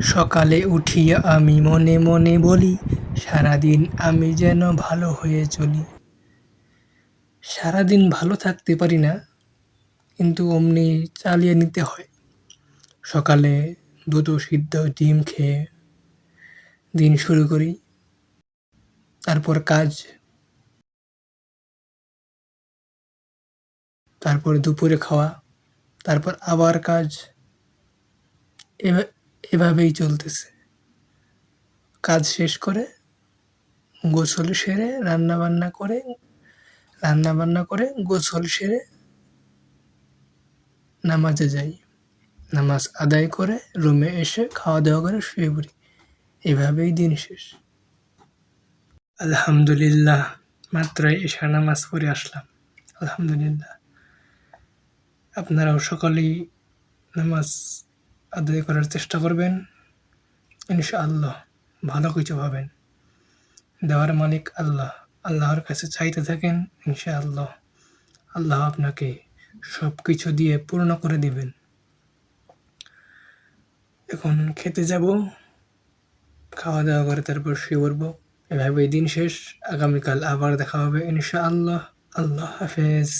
সকালে উঠিয়া আমি মনে মনে বলি, সারাদিন আমি যেন ভালো হয়ে চলি। সারাদিন ভালো থাকতে পারি না, কিন্তু অমনি চালিয়ে নিতে হয়। সকালে দুটো সিদ্ধ ডিম খেয়ে দিন শুরু করি। তারপর কাজ, তারপর দুপুরে খাওয়া, তারপর আবার কাজ। এভাবেই চলতেছে। কাজ শেষ করে, গোসল সেরে, রান্নাবান্না করে গোসল সেরে নামাজে যাই। নামাজ আদায় করে রুমে এসে খাওয়া-দাওয়া করে শুয়ে পড়ি। এভাবেই দিন শেষ। আলহামদুলিল্লাহ, মাত্রই এশার নামাজ পড়ে আসলাম। আলহামদুলিল্লাহ। আপনারাও সকলেই নামাজ আদায় করার চেষ্টা করবেন। ইনশাআল্লাহ ভালো কিছু পাবেন। দেওয়ার মালিক আল্লাহ। আল্লাহর কাছে চাইতে থাকেন, ইনশাআল্লাহ আল্লাহ আপনাকে সবকিছু দিয়ে পূর্ণ করে দিবেন। এখন খেতে যাব, খাওয়া-দাওয়া করে তারপর শুয়ে পড়ব। এভাবেই দিন শেষ। আগামীকাল আবার দেখা হবে ইনশাআল্লাহ। আল্লাহ হাফেজ।